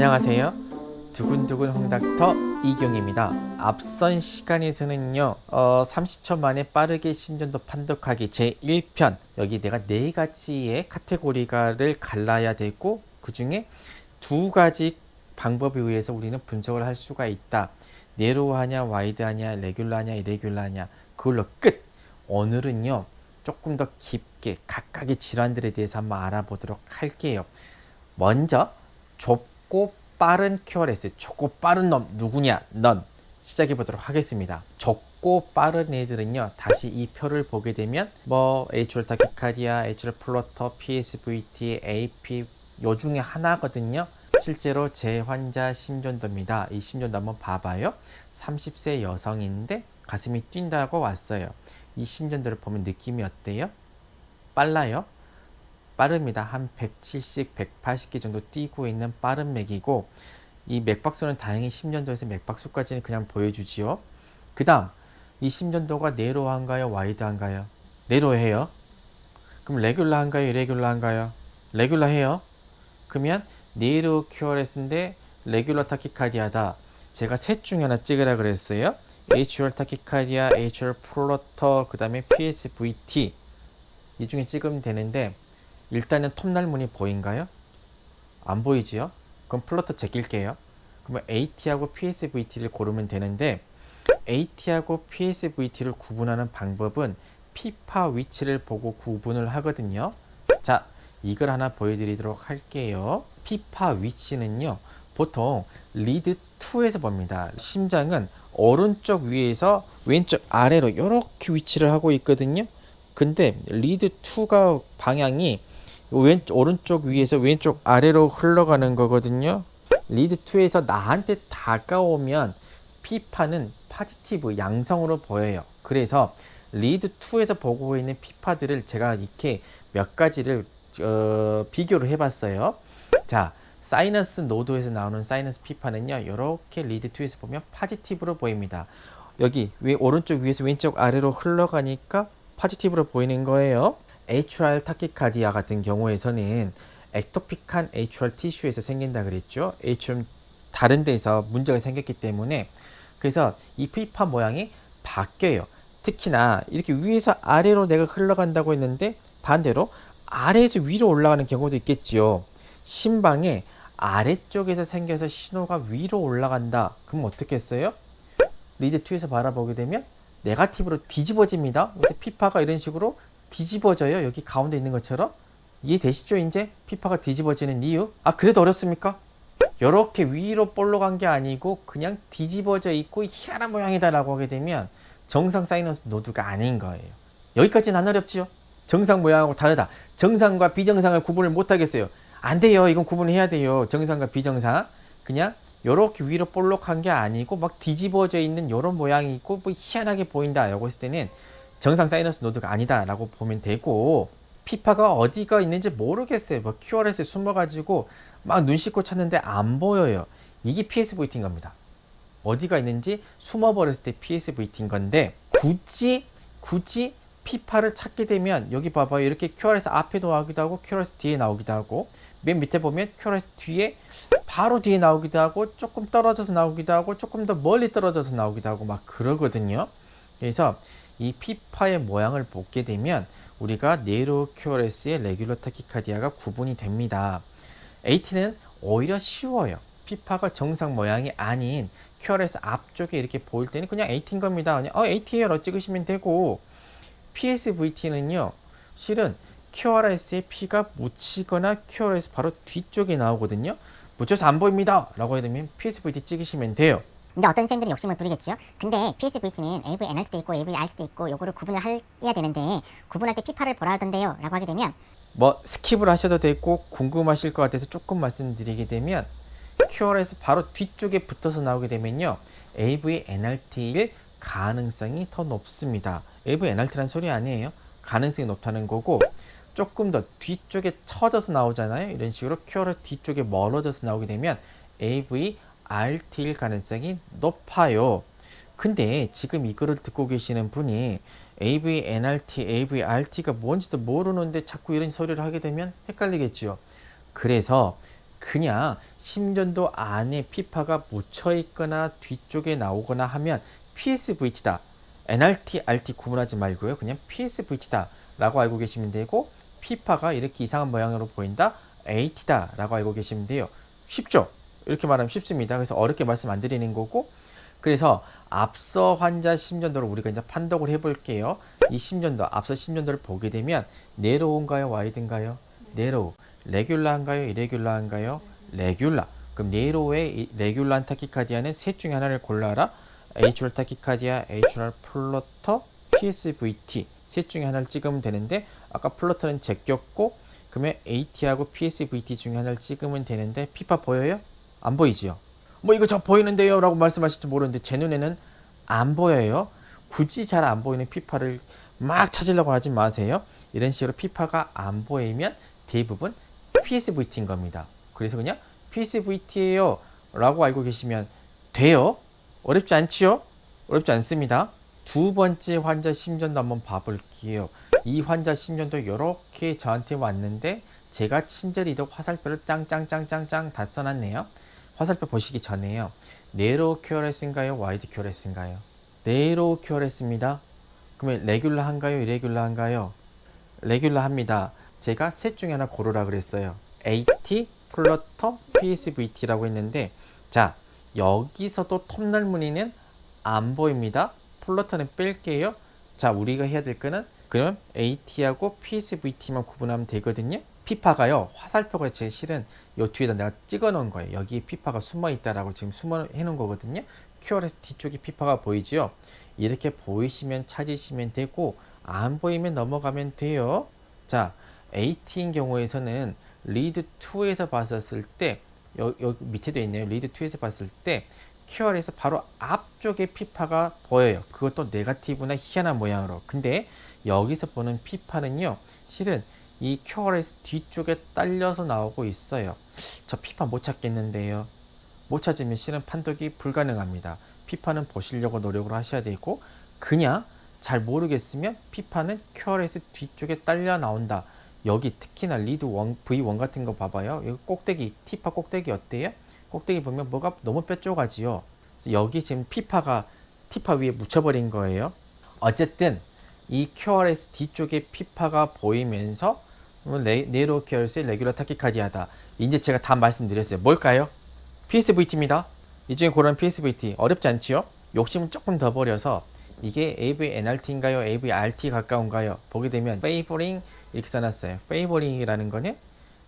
안녕하세요. 두근두근 홍닥터 이경입니다. 앞선 시간에서는요 30초 만에 빠르게 심전도 판독하기 제1편, 여기 내가 4가지의 카테고리를 갈라야 되고 그 중에 2가지 방법에 의해서 우리는 분석을 할 수가 있다. 네로하냐 와이드하냐 레귤러하냐 이레귤러하냐, 그걸로 끝. 오늘은요 조금 더 깊게 각각의 질환들에 대해서 한번 알아보도록 할게요. 먼저 좁고 빠른 QRS, 좁고 빠른 놈 누구냐? 넌. 시작해 보도록 하겠습니다. 좁고 빠른 애들은요, 다시 이 표를 보게 되면 atrial tachycardia, atrial flutter, PSVT, AP 요 중에 하나거든요. 실제로 제 환자 심전도입니다. 이 심전도 한번 봐봐요. 30세 여성인데 가슴이 뛴다고 왔어요. 이 심전도를 보면 느낌이 어때요? 빨라요? 빠릅니다. 한 170, 180개 정도 뛰고 있는 빠른 맥이고, 이 맥박수는 다행히 심전도에서 맥박수까지는 그냥 보여주지요. 그 다음 이 심전도가 네로한가요 와이드한가요? 네로해요. 그럼 레귤러한가요 이레귤러한가요? 레귤러해요. 그러면 네로 QRS인데 레귤러 타키카디아다. 제가 셋 중에 하나 찍으라 그랬어요. atrial 타키카디아, atrial flutter, 그 다음에 PSVT 이 중에 찍으면 되는데, 일단은 톱날문이 보인가요? 안 보이지요? 그럼 플러터 제낄게요. 그러면 AT하고 PSVT를 고르면 되는데, AT하고 PSVT를 구분하는 방법은 피파 위치를 보고 구분을 하거든요. 자, 이걸 하나 보여드리도록 할게요. 피파 위치는요, 보통 리드 2에서 봅니다. 심장은 오른쪽 위에서 왼쪽 아래로 이렇게 위치를 하고 있거든요. 근데 리드 2가 방향이 오른쪽 위에서 왼쪽 아래로 흘러가는 거거든요. 리드 2에서 나한테 다가오면 피파는 포지티브 양성으로 보여요. 그래서 리드 2에서 보고 있는 피파들을 제가 이렇게 몇 가지를 비교를 해봤어요. 자, 사이너스 노드에서 나오는 사이너스 피파는요, 이렇게 리드 2에서 보면 포지티브로 보입니다. 여기 오른쪽 위에서 왼쪽 아래로 흘러가니까 포지티브로 보이는 거예요. atrial tachycardia 같은 경우에서는 엑토픽한 atrial 티슈에서 생긴다 그랬죠. atrium 다른 데서 문제가 생겼기 때문에. 그래서 이 피파 모양이 바뀌어요. 특히나 이렇게 위에서 아래로 내가 흘러간다고 했는데, 반대로 아래에서 위로 올라가는 경우도 있겠지요. 심방에 아래쪽에서 생겨서 신호가 위로 올라간다. 그럼 어떻게 했어요? 리드 2에서 바라보게 되면 네거티브로 뒤집어집니다. 그래서 피파가 이런 식으로 뒤집어져요. 여기 가운데 있는 것처럼. 이해되시죠? 이제 피파가 뒤집어지는 이유. 그래도 어렵습니까? 이렇게 위로 볼로 간 게 아니고 그냥 뒤집어져 있고 희한한 모양이다 라고 하게 되면 정상 사이너스 노드가 아닌 거예요. 여기까지는 안 어렵지요? 정상 모양하고 다르다. 정상과 비정상을 구분을 못 하겠어요. 안 돼요. 이건 구분해야 돼요. 정상과 비정상. 그냥 이렇게 위로 볼록한 게 아니고 막 뒤집어져 있는 이런 모양이 있고 희한하게 보인다 라고 했을 때는 정상 사이너스 노드가 아니다 라고 보면 되고, 피파가 어디가 있는지 모르겠어요. QRS에 숨어가지고 막 눈 씻고 찾는데 안 보여요. 이게 PSVT인 겁니다. 어디가 있는지 숨어버렸을 때 PSVT인 건데, 굳이 피파를 찾게 되면 여기 봐봐요. 이렇게 QRS 앞에 나오기도 하고 QRS 뒤에 나오기도 하고, 맨 밑에 보면 QRS 뒤에 바로 뒤에 나오기도 하고, 조금 떨어져서 나오기도 하고, 조금 더 멀리 떨어져서 나오기도 하고 막 그러거든요. 그래서 이 피파의 모양을 보게 되면 우리가 네로 QRS의 레귤러 타키카디아가 구분이 됩니다. AT는 오히려 쉬워요. 피파가 정상 모양이 아닌 QRS 앞쪽에 이렇게 보일 때는 그냥 AT인 겁니다. 그냥 AT예요 찍으시면 되고, PSVT는요 실은 QRS에 피가 묻히거나 QRS 바로 뒤쪽에 나오거든요. 묻혀서 안 보입니다 라고 해야 되면 PSVT 찍으시면 돼요. 근데 어떤 쌤들은 욕심을 부리겠지요. 근데 PSVT는 AV NRT도 있고 AV RT도 있고 요거를 구분을 해야 되는데 구분할 때 피파를 보라 하던데요 라고 하게 되면 스킵을 하셔도 되고, 궁금하실 것 같아서 조금 말씀드리게 되면 QRS 바로 뒤쪽에 붙어서 나오게 되면요 AV NRT일 가능성이 더 높습니다. AV NRT란 소리 아니에요. 가능성이 높다는 거고, 조금 더 뒤쪽에 처져서 나오잖아요. 이런 식으로 QRS 뒤쪽에 멀어져서 나오게 되면 AV RT일 가능성이 높아요. 근데 지금 이거를 듣고 계시는 분이 AV NRT, AV RT가 뭔지도 모르는데 자꾸 이런 소리를 하게 되면 헷갈리겠죠. 그래서 그냥 심전도 안에 피파가 묻혀 있거나 뒤쪽에 나오거나 하면 PSVT다. NRT, RT 구분하지 말고요. 그냥 PSVT다 라고 알고 계시면 되고, 피파가 이렇게 이상한 모양으로 보인다. AT다 라고 알고 계시면 돼요. 쉽죠? 이렇게 말하면 쉽습니다. 그래서 어렵게 말씀 안 드리는 거고, 그래서 앞서 환자 심전도를 우리가 이제 판독을 해 볼게요. 이 심전도, 앞서 심전도를 보게 되면 네로우인가요, 와이드인가요? 네로우. 레귤라한가요, 이레귤라한가요? 레귤라. 그럼 네로우의 레귤라한 타키카디아는 셋 중에 하나를 골라라. A출혈 타키카디아, A출혈 플러터, PSVT 셋 중에 하나를 찍으면 되는데, 아까 플러터는 제꼈고, 그러면 AT하고 PSVT 중에 하나를 찍으면 되는데, 피파 보여요? 안 보이지요? 뭐 이거 저 보이는데요 라고 말씀하실지 모르는데, 제 눈에는 안 보여요. 굳이 잘 안 보이는 피파를 막 찾으려고 하지 마세요. 이런 식으로 피파가 안 보이면 대부분 PSVT인 겁니다. 그래서 그냥 PSVT예요 라고 알고 계시면 돼요. 어렵지 않지요? 어렵지 않습니다. 두 번째 환자 심전도 한번 봐볼게요. 이 환자 심전도 이렇게 저한테 왔는데, 제가 친절히 화살표를 짱짱짱짱짱 다 써놨네요. 화살표 보시기 전에요. 네로우 큐어레스인가요, 와이드 큐어레스인가요? 네로우 큐어레스입니다. 그러면 레귤라한가요, 이레귤라한가요? 레귤라합니다. 제가 셋 중에 하나 고르라 그랬어요. AT, 플러터, PSVT라고 했는데, 자, 여기서도 톱날 무늬는 안 보입니다. 플러터는 뺄게요. 자, 우리가 해야 될 거는, 그럼 AT하고 PSVT만 구분하면 되거든요. 피파가요, 화살표가 제 실은 요 뒤에다 내가 찍어 놓은 거예요. 여기 피파가 숨어 있다라고 지금 숨어 해 놓은 거거든요. QRS 뒤쪽에 피파가 보이죠? 이렇게 보이시면 찾으시면 되고, 안 보이면 넘어가면 돼요. 자, AT인 경우에서는 리드 2에서 봤었을 때, 여기 밑에도 있네요. 리드 2에서 봤을 때 QR에서 바로 앞쪽에 피파가 보여요. 그것도 네거티브나 희한한 모양으로. 근데 여기서 보는 피파는요, 실은 이 QRS 뒤쪽에 딸려서 나오고 있어요. 저 피파 못 찾겠는데요. 못 찾으면 실은 판독이 불가능합니다. 피파는 보시려고 노력을 하셔야 되고, 그냥 잘 모르겠으면 피파는 QRS 뒤쪽에 딸려 나온다. 여기 특히나 리드 1, V1 같은 거 봐봐요. 여기 꼭대기, 티파 꼭대기 어때요? 꼭대기 보면 뭐가 너무 뾰족하지요. 여기 지금 피파가 티파 위에 묻혀버린 거예요. 어쨌든 이 QRS 뒤쪽에 피파가 보이면서 네로 QRS의 레귤러 타키카디아다. 이제 제가 다 말씀드렸어요. 뭘까요? PSVT입니다. 이 중에 고른 PSVT 어렵지 않지요? 욕심은 조금 더 버려서, 이게 AV NRT인가요, AV RT 가까운가요? 보게 되면 favoring 이렇게 써놨어요. favoring이라는 거는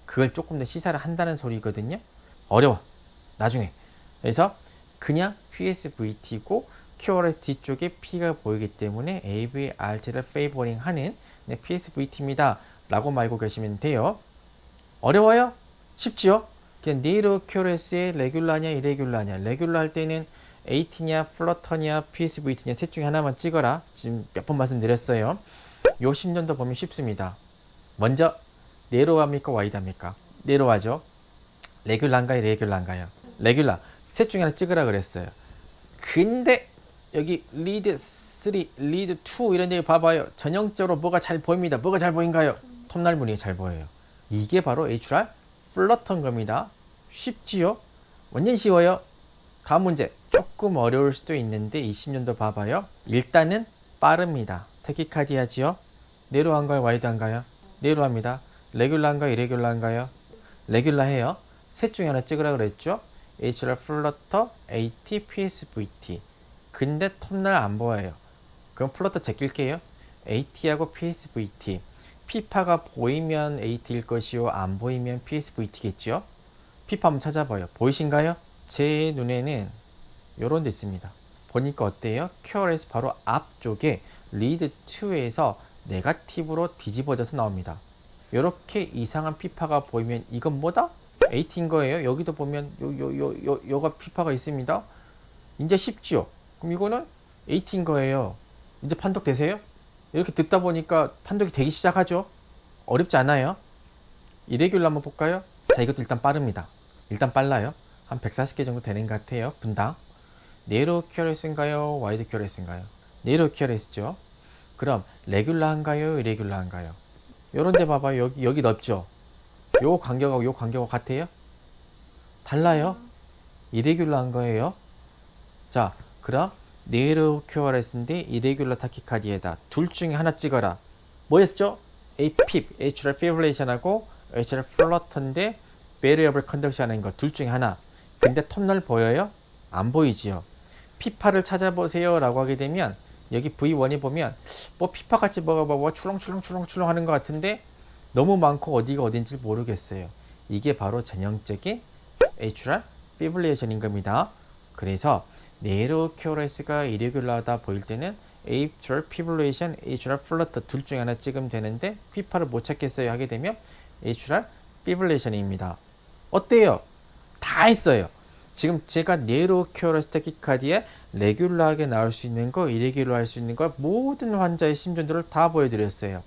그걸 조금 더 시사를 한다는 소리거든요. 어려워, 나중에. 그래서 그냥 PSVT고 QRS 뒤쪽에 P가 보이기 때문에 AV RT를 favoring 하는 PSVT입니다 라고 말고 계시면 돼요. 어려워요? 쉽지요? 그냥 네로 QRS의 레귤라냐 이레귤라냐. 레귤라 할 때는 AT냐 플러터냐 PSVT냐 셋 중에 하나만 찍어라. 지금 몇 번 말씀드렸어요. 요 심전도 보면 쉽습니다. 먼저 네로합니까, 와이드합니까? 네로하죠. 레귤라인가요, 이레귤라인가요? 레귤라. 셋 중에 하나 찍으라 그랬어요. 근데 여기 리드 3, 리드 2 이런 데 봐봐요. 전형적으로 뭐가 잘 보입니다. 뭐가 잘 보인가요? 톱날 무늬가 잘 보여요. 이게 바로 HR 플러터인 겁니다. 쉽지요? 완전 쉬워요. 다음 문제. 조금 어려울 수도 있는데 20년도 봐봐요. 일단은 빠릅니다. 타키카디아지요. 네로한가요, 와이드한가요? 네로합니다. 레귤라인가요, 이레귤라인가요? 레귤라해요. 셋 중에 하나 찍으라 그랬죠. HR 플러터, AT, PSVT. 근데 톱날 안 보여요. 그럼 플러터 제낄게요. AT하고 PSVT. 피파가 보이면 AT일 것이요, 안 보이면 PSVT겠죠. 피파 한번 찾아봐요. 보이신가요? 제 눈에는 요런 데 있습니다. 보니까 어때요? QRS 바로 앞쪽에 리드 2에서 네거티브로 뒤집어져서 나옵니다. 요렇게 이상한 피파가 보이면 이건 뭐다? AT인 거예요. 여기도 보면 요가 피파가 있습니다. 이제 쉽지요? 그럼 이거는 AT인 거예요. 이제 판독 되세요? 이렇게 듣다 보니까 판독이 되기 시작하죠? 어렵지 않아요? 이레귤러 한번 볼까요? 자, 이것도 일단 빠릅니다. 일단 빨라요. 한 140개 정도 되는 것 같아요. 분당. 네로 QRS인가요, 와이드 QRS인가요? 네로 QRS죠. 그럼 레귤라한가요, 이레귤라한가요? 요런 데 봐봐요. 여기 넓죠? 요 간격하고 요 간격하고 같아요? 달라요. 이레귤러한 거예요. 자, 그럼 네이로 QRS인데 이레귤러 타키카디에다 둘 중에 하나 찍어라. 뭐였죠? APIP, Atrial Fibrillation하고 Atrial Flutter Variable Conduction 하는 거 둘 중에 하나. 근데 톱날 보여요? 안 보이지요. 피파를 찾아보세요 라고 하게 되면 여기 V1에 보면 뭐 피파 같이 뭐가 출렁출렁 하는 것 같은데 너무 많고 어디가 어딘지 모르겠어요. 이게 바로 전형적인 Atrial Fibrillation인 겁니다. 그래서 네이로 QRS가 이레귤러하다 보일 때는 Atrial Fibrillation, Atrial Flutter 둘 중에 하나 찍으면 되는데 피파를 못 찾겠어요 하게 되면 Atrial Fibrillation입니다. 어때요? 다 했어요. 지금 제가 네이로 QRS 타키카디에 레귤러하게 나올 수 있는 거, 이레귤러 할 수 있는 거 모든 환자의 심전도를 다 보여드렸어요.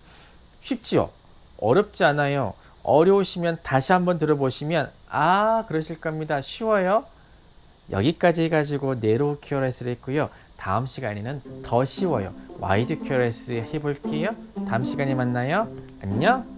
쉽지요? 어렵지 않아요. 어려우시면 다시 한번 들어보시면 그러실 겁니다. 쉬워요. 여기까지 해가지고 네로 QRS를 했고요. 다음 시간에는 더 쉬워요. 와이드 QRS 해볼게요. 다음 시간에 만나요. 안녕.